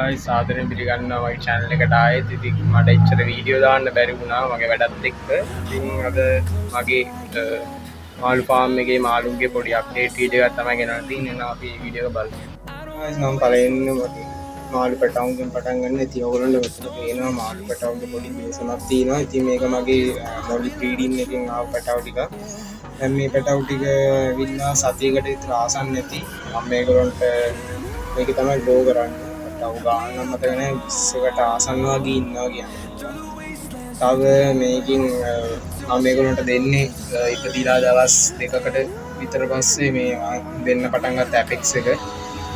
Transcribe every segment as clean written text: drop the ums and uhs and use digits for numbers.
guys සාදරයෙන් පිළිගන්නවා මගේ channel එකට ආයෙත්. ඉතින් මට ඉච්චර වීඩියෝ දාන්න බැරි වුණා මගේ වැඩත් එක්ක. ඉතින් අද මගේ මාළු ෆාම් එකේ මාළුන්ගේ පොඩි අප්ඩේට් වීඩියෝ එකක් තමයි ගෙනල්ලා තියෙන්නේ. එහෙනම් අපි මේ වීඩියෝ එක බලමු. guys මම පළවෙනිම මාළු පැටවුන්ගෙන් පටන් ගන්න. ඉතින් ඔයගොල්ලෝ මෙතන පේනවා මාළු පැටවුන්ගේ පොඩි බේසමක් තියෙනවා. ඉතින් මේක මගේ මොලි බ්‍රීඩින් එකෙන් ආව පැටවු ටික. දැන් මේ පැටවු ටික ඇවිල්ලා සතියකට විතර ආසන්න නැති. මම මේගොල්ලන්ට මේක තමයි ග්‍රෝ කරන්නේ. පැටවු ගාන නම් මතක නැහැ 20කට ආසන්න වගේ ඉන්නවා කියන්නේ. තව මේකින් මම මේගොල්ලන්ට දෙන්නේ ඉපදිලා දවස් 2කට විතර පස්සේ මේ දෙන්න පටන් ගත්ත ඇපෙක්ස් එක.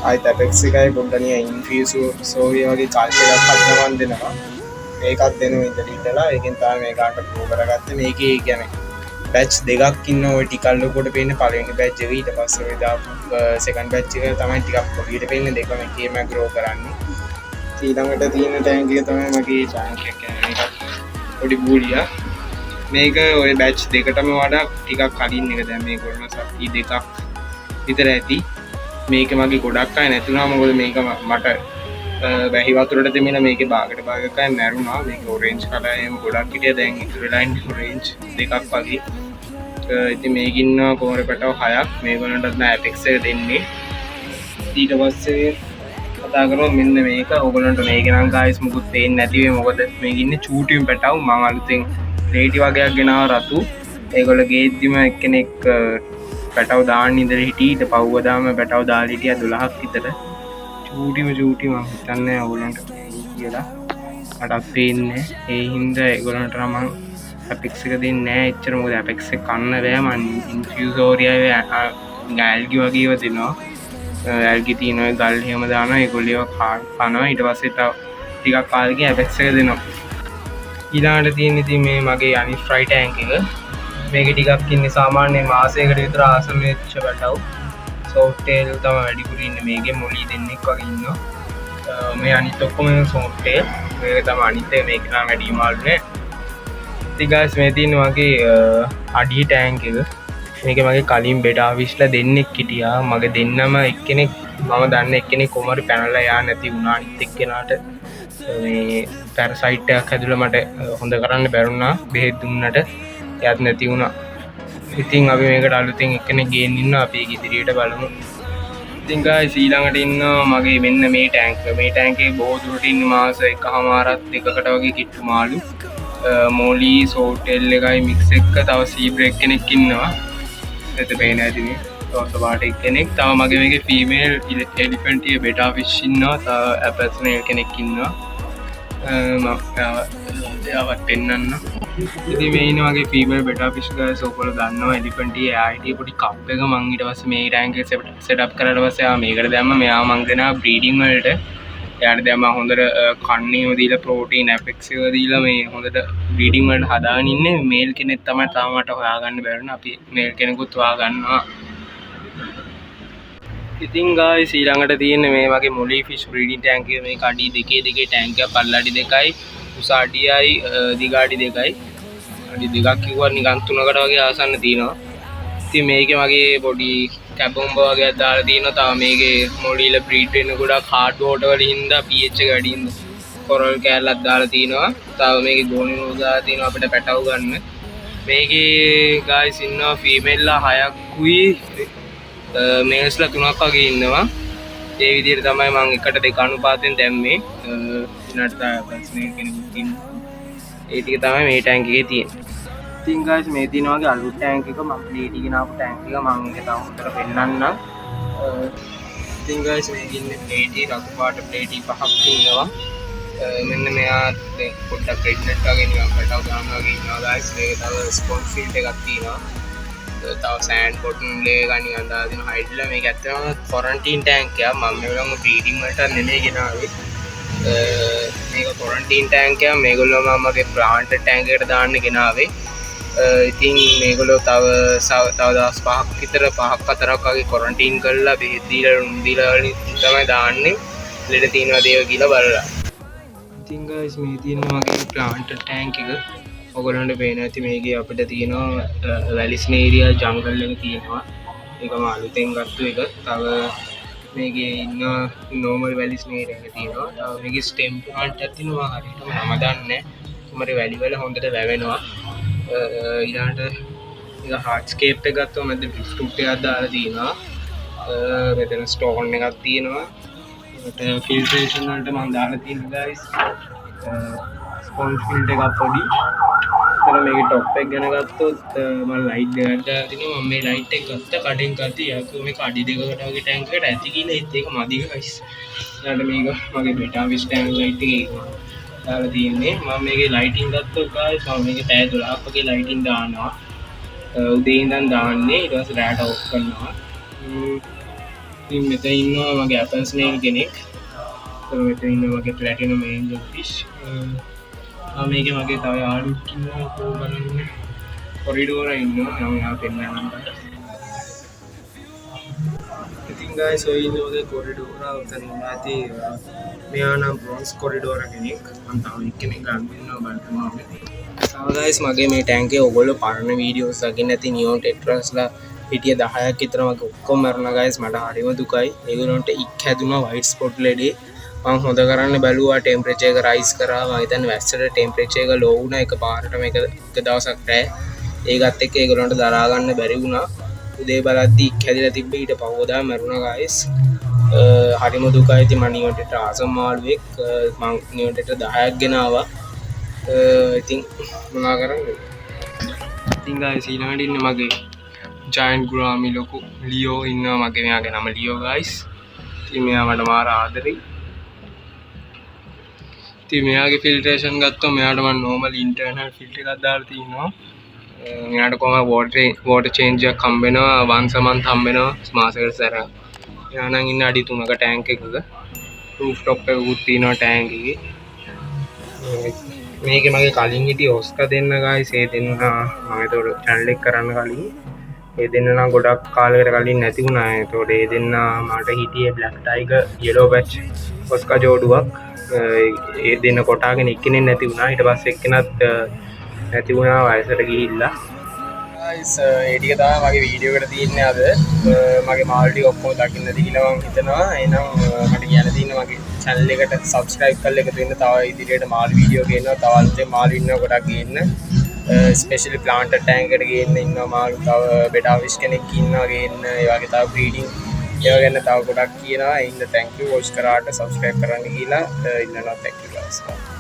ආයෙත් ඇපෙක්ස් එකයි පොඩ්ඩනිය ඉන්ෆියුසෝවිය වගේ කල්චර් එකක් හදනවා දෙනවා. මේකත් දෙනවා ඉතින් ඉතලා ඒකෙන් තමයි මේකට ග්‍රෝ කරගත්තේ. මේකේ කියන්නේ බැච් දෙකක් ඉන්න ඔය ටිකල් ලොකෝට පේන්නේ පළවෙනි බැච් එක. ඊට පස්සේ ඔය දාපු සෙකන්ඩ් බැච් එක තමයි ටිකක් පොඩියට පේන්නේ. දෙකම එකේම ග්‍රෝ කරන්නේ. ඊළඟට තියෙන ටැංක් එක තමයි මගේ ටැංක් එක. මේක පොඩි බූලියා. මේක ඔය බැච් දෙකටම වඩා ටිකක් කලින් එක. දැන් මේගොල්ලෝ සති දෙකක් විතර ඇති. මේක මගේ ගොඩක් අය නැතුණා. මොකද මේක මට වැහි වතුරට දෙමින මේකේ භාගයට භාගකයි මැරුණා. මේක ඔරෙන්ජ් කලර් එහෙම ගොඩක් හිටියා. දැන් ඉතුරු වෙලා ඉන්නේ ඔරෙන්ජ් දෙකක් වගේ. ඉතින් මේකින් ඉන්නවා කොමර පැටව 6ක්. මේගොල්ලන්ටත් නෑ ඇපෙක්ස් එක දෙන්නේ. ඊට පස්සේ කතා කරමු මෙන්න මේක. ඕගොල්ලන්ට මේක නම් ගායිස් මුකුත් පේන්නේ නැති වෙයි. මොකද මේක ඉන්නේ චූටියම් පැටව. මම අලුතෙන් ප්ලේටි වගේක් ගෙනාව රතු. ඒගොල්ලෝ ගේද්දිම එක්කෙනෙක් පැටව දාන්න ඉඳලා හිටියේ. ඊට පහුවදාම පැටව දාලා හිටියා 12ක් විතර. චූටි මම හිතන්නේ ඔයගොල්ලන්ට කියලා මටත් පේන්නේ. ඒ හින්දා ඒගොල්ලන්ට නම් මම ඇපෙක්ස් එක දෙන්නේ නැහැ එච්චර. මොකද ඇපෙක්ස් එක කන්න බෑ. මම ඉන්ෆියුසෝරියා ඇල්ගි වගේ ඒවා දෙනවා. ඇල්ගි තියෙනවා ගල් එහෙම දානවා. ඒගොල්ලෝ කනවා. ඊට පස්සේ තව ටිකක් කාලෙකින් ඇපෙක්ස් එක දෙනවා. ඊළඟට තියෙන ඉතින් මේ මගේ අනිත් ෆ්‍රයි ටැංක් එක. මේකේ ටිකක් ඉන්නේ සාමාන්‍ය මාසයකට විතර ආසන්න වෙච්ච පැටවු. සෝෆ්ටේල් තමයි වැඩිපුර ඉන්නේ මේකේ. මොලි දෙන්නෙක් වගේ ඉන්නවා. මේ අනිත් ඔක්කොම සෝෆ්ටේල්. මේක තමයි අනිත් එක. මේක නම් වැඩි මාළුනේ. ඉතින් guys මේ තියෙන මගේ අඩිය ටැංක් එක. මේක මගේ කලින් බෙඩා විශ්ලා දෙන්නෙක් හිටියා. මගේ දෙන්නම එක්කෙනෙක් මම දන්න එක්කෙනෙක් කොහමරි පැනලා යා නැති වුණා. අනිත් එක්කෙනාට මේ පැරසයිට් එකක් හැදුලා මට හොඳ කරන්න බැරුණා. බෙහෙත් දුන්නට එයාත් නැති වුණා. ඉතින් අපි මේකට අලුතෙන් එක්කෙනෙක් ගේන්න ඉන්නවා. අපි ඒක ඉදිරියට බලමු. ඉතින් guys ඊළඟට ඉන්නවා මගේ මෙන්න මේ ටැංක් එක. මේ ටැංක් එකේ බොහෝ දුරට ඉන්න මාස 1.5 2කට වගේ කිට්ටු මාළු. මෝලි සෝටෙල් එකයි මික්ස් එක. තව සීබ්‍රෙක් කෙනෙක් ඉන්නවා. එතන පේන ඇති මේ රෝස පාට එක්කෙනෙක්. තව මගේ මේකේ ෆීමේල් එලිෆැන්ට් එක බෙටා ෆිෂ් ඉන්නවා. තව ඇපල්ස්නේල් කෙනෙක් ඉන්නවා. මම එයාවත් පෙන්නන්න. ඉතින් මේ ඉන්න වගේ ෆීමේල් බෙටා ෆිෂ් ගයිස් ඔයගොල්ලෝ දන්නවා එලිෆැන්ට් එක ආයිටි පොඩි කප් එක මම ඊට පස්සේ මේ ටැංක් එක සෙටප් කරලා පස්සේ ආ මේකට දැම්ම. මෙයා මං දෙනවා බ්‍රීඩින් වලට. එයාට දැන් මම හොඳට කන්නේම දීලා ප්‍රෝටීන් ඇපෙක්ස් එක දීලා මේ හොඳට බ්‍රීඩින් වලට හදාගෙන ඉන්නේ. මේල් කෙනෙක් තමයි තාම මට හොයාගන්න බැරුණා. අපි මේල් කෙනෙකුත් හොයාගන්නවා. ඉතින් guys ඊළඟට තියෙන්නේ මේ වගේ මොලි ෆිෂ් බ්‍රීඩින් ටැංක් එක. මේක අඩි දෙකේ ටැංක් එක. පල්ල අඩි 2යි උස අඩියයි දිග අඩි 2යි. අඩි 2ක් කිව්වා නිකන් 3කට වගේ ආසන්න තියෙනවා. ඉතින් මේකේ මගේ පොඩි කැබොම්බ වගේ දාලා තියෙනවා. තව මේකේ මොලිල බ්‍රීඩ් වෙන ගොඩක් හાર્ඩ් වෝටර් වල හින්දා pH එක වැඩි හින්දා කොරල් කෑල්ලක් දාලා තියෙනවා. තව මේකේ ගෝනිනෝ දාලා තියෙනවා අපිට පැටව ගන්න. මේකේ guys ඉන්නවා ෆීමේල්ලා 6කුයි මේල්ස්ලා 3ක් වගේ ඉන්නවා. ඒ විදිහට තමයි මම 1:2 අනුපාතයෙන් දැම්මේ. ඊළඟට තමයි ස්නේක් කෙනෙකුත් ඉන්නවා. ඒ ටික තමයි මේ ටැංක් එකේ තියෙන්නේ. ඉතින් guys මේ තියෙන වගේ අලුත් ටැංක් එක මම ප්ලේටි ගෙනාවු ටැංක් එක. මම ඒක තව උතර පෙන්නන්නම්. ඉතින් guys මේකේ ඉන්නේ ප්ලේටි රතු පාට ප්ලේටි 5ක් ඉන්නවා. මෙන්න මෙයා පොඩ්ඩක් ප්‍රෙග්නන්ට් වගේ නිකන් පැටව ගන්නවා වගේ ඉන්නවා guys. මේක තව ස්පොන්ජ් ෆීල්ඩ් එකක් තියෙනවා. තව සෑන්ඩ් බොටන් ලේ එක නිකන් දාලා දෙන හයිඩ්ලා. මේක ඇත්තටම ක්වොරන්ටයින් ටැංක් එකක්. මම මේගොල්ලෝ බ්‍රීඩින් වලට නෙමෙයි ගෙනාවේ. මේක ක්වොරන්ටයින් ටැංක් එකක්. මේගොල්ලෝ මම මගේ ප්ලාන්ට් ටැංක් එකට දාන්න ගෙනාවේ. ඉතින් මේගොල්ලෝ තව දවස් 5ක් විතර 5ක් 4ක් වගේ ක්වොරන්ටයින් කරලා බෙහෙත් දීලා ලුණු දීලා තමයි දාන්නේ. ලෙඩ තියෙනවද ඒක කියලා බලලා. ඉතින් guys මේ තියෙන මගේ ප්ලාන්ට් ටැංක් එක. ඔයගොල්ලන්ට පේන ඇති මේකේ අපිට තියෙනවා වැලිස්නේරියා ජංගල් එක තියෙනවා. ඒක මම අලුතෙන් ගත්ත එක. තව මේකේ ඉන්න නෝමල් වැලිස් නේට එක තියෙනවා මේක ස්ටෙම් ප්ලාන්ට් එකක් තියෙනවා හරියටම නම දන්නේ නැහැ කුමරි වැලි වල හොඳට වැවෙනවා ඊළඟට ඒක හાર્ඩ්ස්කේප් එක ගත්තොත් මැද බිස්කුට් එකක් දාලා තියෙනවා මෙතන ස්ටෝන් එකක් තියෙනවා ඒකට ෆිල්ටරේෂන් වලට මම දාලා තියෙනවා ගයිස් ස්පොන්ජ් ෆිල්ටර් එකක් පොඩි එතන මේකේ টොප් එක ගැන ගත්තොත් මම ලයිට් දෙකක් දාලා තිනවා මම මේ ලයිට් එක ගත්ත කඩෙන් ගත්ත යකෝ මේක අඩි දෙකකට වගේ ටැංක් එකට ඇති කියලා ඒත් ඒක මදි ගයිස් ඊළඟට මේක මගේ බෙටාවිස් ටැංක් ලයිට් එකේ දාලා තියෙන්නේ මම මේකේ ලයිටින් ගත්තොත් ගයිස් මම මේකේ පැය 12ක් වගේ ලයිටින් දානවා උදේ ඉඳන් දාන්නේ ඊට පස්සේ රැට ඔෆ් කරනවා ඉතින් මෙතන ඉන්නවා මගේ ඇපල් ස්නේල් කෙනෙක් මෙතන ඉන්නවා මගේ ප්ලැටිනම් ඒන්ජල් ෆිෂ් මේකේ මගේ තව යාළුවෙක් ඉන්නවා කෝ බලන්න කොරිඩෝර ඉන්නවා මම යා පෙන්නන්නම් ඉතින් ගයිස් ඔය ඉන්නේ මගේ කොරිඩෝර උතන ඉඳි මෙයා නම් බ්‍රොන්ස් කොරිඩෝර කෙනෙක් මම තව එක්කෙනෙක් ගන්න ඉන්නවා බලන්න ගයිස් මගේ මේ ටැංකේ ඔයගොල්ලෝ පරණ වීඩියෝස් අගින් නැති නියෝන් ටෙට්‍රස්ලා හිටිය 10ක් විතර මගේ ඔක්කොම මරණ ගයිස් මට හරිම දුකයි ඒගොල්ලන්ට ඉක් හැදුනා වයිට් ස්පොට් ලෙඩේ මම හොඳ කරන්න බැලුවා ටෙම්පරේචර් එක රයිස් කරා මම හිතන්නේ වැස්සට ටෙම්පරේචර් එක ලෝ වුණා එකපාරටම එක දවසක් රැ ඒකත් එක්ක ඒගොල්ලන්ට දරා ගන්න බැරි වුණා උදේ බලද්දි ඉක් හැදිලා තිබ්බ ඊට පහවදා මැරුණා ගයිස් හරිම දුකයි ඉතින් මම නියොන්ටට ආසම් මාළුවෙක් මම නියොන්ටට 10ක් ගෙන ආවා ඉතින් මොනා කරන්නේ ඉතින් ගයිස් ඊළඟට ඉන්නේ මගේ ජයන්ට් ග්‍රාමි ලොකු ලියෝ ඉන්නවා මගේ මෙයාගේ නම ලියෝ ගයිස් ඉතින් මෙයා මට මාර ආදරෙයි ඉතින් මෙයාගේ ෆිල්ටරේෂන් ගත්තොත් මෙයාට මම නෝමල් ඉන්ටර්නල් ෆිල්ටර් එකක් දාලා තිනවා මෙයාට කොහොම වෝටර් චේන්ජ් එකක් හම්බ වෙනවා once a month හම්බ වෙනවා මාසෙකට සැරයක් එයා නම් ඉන්න අඩි 3ක ටැංක් එකක රූෆ් টොප් එකකුත් තියෙනවා ටැංක් එකේ මේකේ මගේ කලින් හිටිය ඔස්කා දෙන්න ගයිස් ඒ දෙන්න මම ඒතකොට channel එක කරන්න කලින් ඒ දෙන්න නම් ගොඩක් කාලයකට කලින් නැති වුණා ඒතකොට ඒ දෙන්න මට හිටියේ බ්ලැක් ටයිගර් යෙලෝ පැච් ඔස්කා ජෝඩුවක් ඒ දෙන්න කොටාගෙන එක්කෙනෙක් නැති වුණා ඊට පස්සේ එක්කෙනත් නැති වුණා වයසට ගිහිල්ලා ගයිස් ඒ ටික තමයි මගේ වීඩියෝ එකට තියෙන්නේ අද මගේ මාළු ටික ඔක්කොම දකින්න දීලා මම හිතනවා එහෙනම් මට කියන්න තියෙන්නේ මගේ channel එකට subscribe කරලා එකතු වෙන්න තව ඉදිරියට මාළු වීඩියෝ ගේනවා තව අලුතෙන් මාළු ඉන්නවා ගොඩක් ගේන්න ස්පෙෂලි ප්ලාන්ටර් ටැංක් එකට ගේන්න ඉන්නවා මාළු තව බෙටාවිස් කෙනෙක් ඉන්නවා ගේන්න ඒ වගේ තව බ්‍රීඩින් ඒවා ගැන තව ගොඩක් කියනවා ඒ හින්දා thank you watch කරාට subscribe කරන්න කියලා ඉන්නවා thank you guys